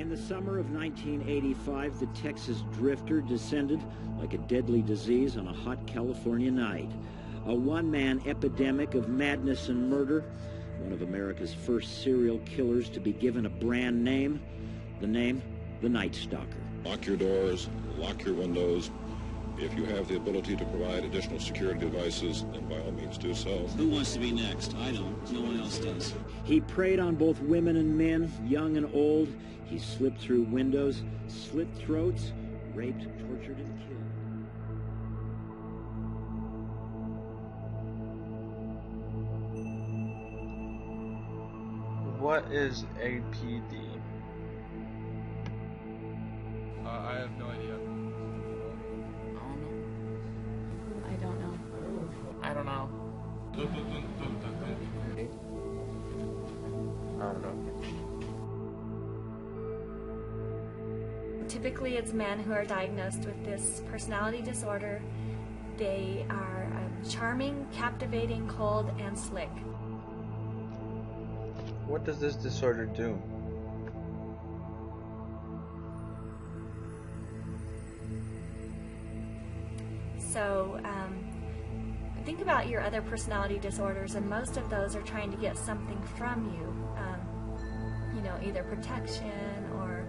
In the summer of 1985, the Texas drifter descended like a deadly disease on a hot California night. A one-man epidemic of madness and murder, one of America's first serial killers to be given a brand name, the name, the Night Stalker. Lock your doors, lock your windows. If you have the ability to provide additional security devices, then by all means do so. Who wants to be next? I don't. No one else does. He preyed on both women and men, young and old. He slipped through windows, slit throats, raped, tortured, and killed. What is APD? I have no idea. I don't know. I don't know. Typically, it's men who are diagnosed with this personality disorder. They are charming, captivating, cold, and slick. What does this disorder do? So, think about your other personality disorders, and most of those are trying to get something from you. You know, either protection or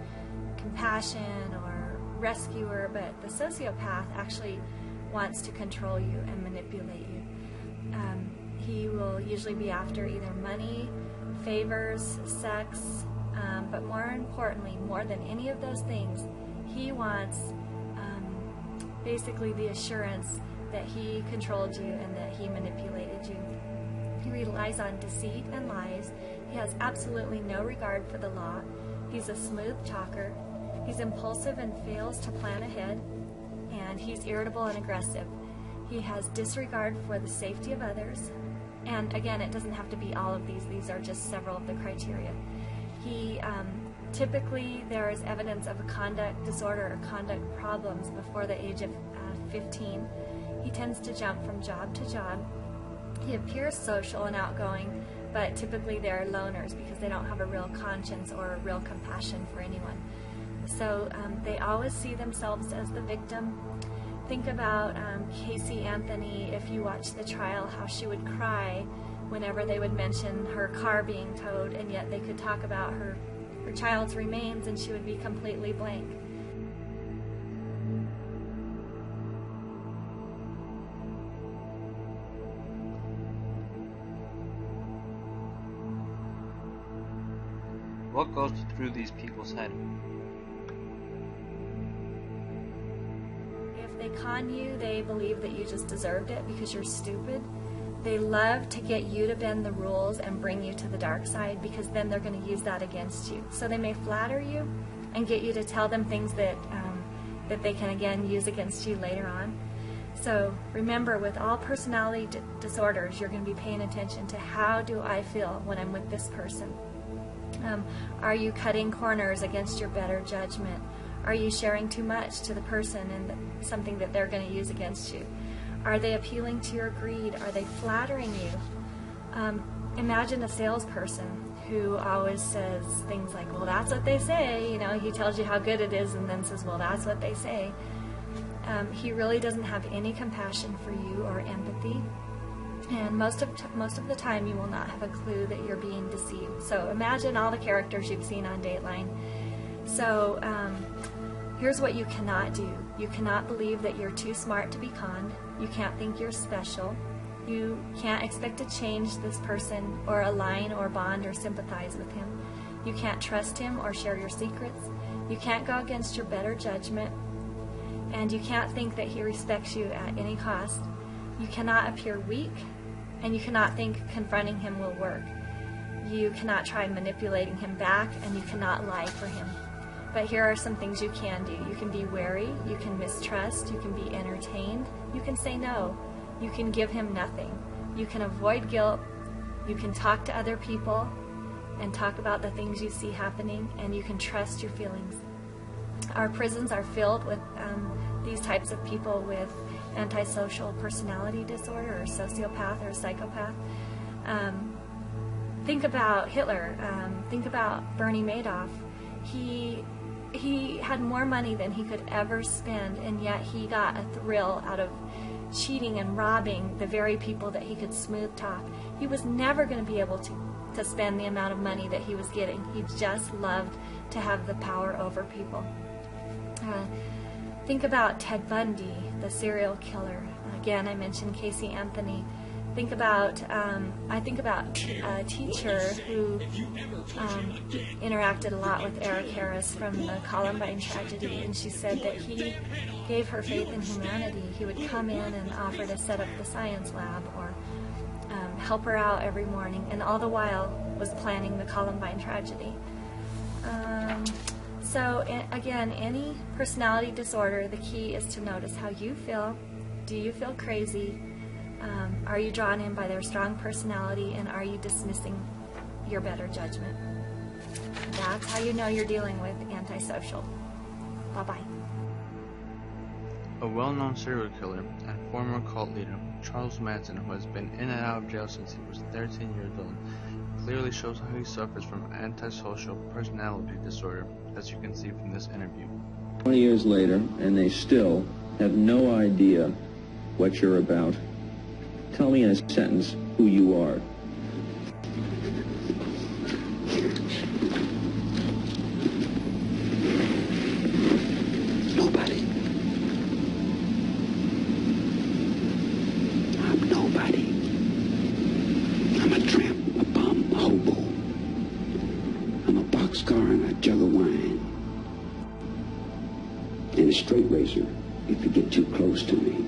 compassion or rescuer, but the sociopath actually wants to control you and manipulate you. He will usually be after either money, favors, sex, but more importantly, more than any of those things, he wants basically the assurance that he controlled you and that he manipulated you. He relies on deceit and lies. He has absolutely no regard for the law. He's a smooth talker. He's impulsive and fails to plan ahead. And he's irritable and aggressive. He has disregard for the safety of others. And again, it doesn't have to be all of these. These are just several of the criteria. He typically, there is evidence of a conduct disorder or conduct problems before the age of 15. He tends to jump from job to job. He appears social and outgoing, but typically they're loners because they don't have a real conscience or a real compassion for anyone. So they always see themselves as the victim. Think about Casey Anthony, if you watch the trial, how she would cry whenever they would mention her car being towed, and yet they could talk about her child's remains and she would be completely blank. What goes through these people's head? If they con you, they believe that you just deserved it because you're stupid. They love to get you to bend the rules and bring you to the dark side because then they're going to use that against you. So they may flatter you and get you to tell them things that that they can again use against you later on. So remember, with all personality disorders, you're going to be paying attention to how do I feel when I'm with this person. Are you cutting corners against your better judgment? Are you sharing too much to the person and something that they're going to use against you? Are they appealing to your greed? Are they flattering you? Imagine a salesperson who always says things like, well, that's what they say. You know, he tells you how good it is and then says, well, that's what they say. He really doesn't have any compassion for you or empathy. And most of the time, you will not have a clue that you're being deceived. So imagine all the characters you've seen on Dateline. So here's what you cannot do. You cannot believe that you're too smart to be conned. You can't think you're special. You can't expect to change this person or align or bond or sympathize with him. You can't trust him or share your secrets. You can't go against your better judgment. And you can't think that he respects you at any cost. You cannot appear weak, and you cannot think confronting him will work. You cannot try manipulating him back, and you cannot lie for him. But here are some things you can do. You can be wary, you can mistrust, you can be entertained, you can say no, you can give him nothing. You can avoid guilt, you can talk to other people and talk about the things you see happening, and you can trust your feelings. Our prisons are filled with these types of people with antisocial personality disorder or sociopath or psychopath. Think about Hitler. Think about Bernie Madoff. He had more money than he could ever spend, and yet he got a thrill out of cheating and robbing the very people that he could smooth talk. He was never going to be able to spend the amount of money that he was getting. He just loved to have the power over people. Think about Ted Bundy, the serial killer. Again, I mentioned Casey Anthony. Think about, I think about a teacher who interacted a lot with Eric Harris from the Columbine tragedy, and she said that he gave her faith in humanity. He would come in and offer to set up the science lab or help her out every morning, and all the while was planning the Columbine tragedy. So again, any personality disorder, the key is to notice how you feel. Do you feel crazy? Are you drawn in by their strong personality, and are you dismissing your better judgment? That's how you know you're dealing with antisocial. Bye-bye. A well-known serial killer and former cult leader, Charles Manson, who has been in and out of jail since he was 13 years old, clearly shows how he suffers from antisocial personality disorder, as you can see from this interview. 20 years later, and they still have no idea what you're about. Tell me in a sentence who you are. Nobody. I'm nobody. I'm a tramp, a bum, a hobo. I'm a boxcar and a jug of wine. And a straight razor if you get too close to me.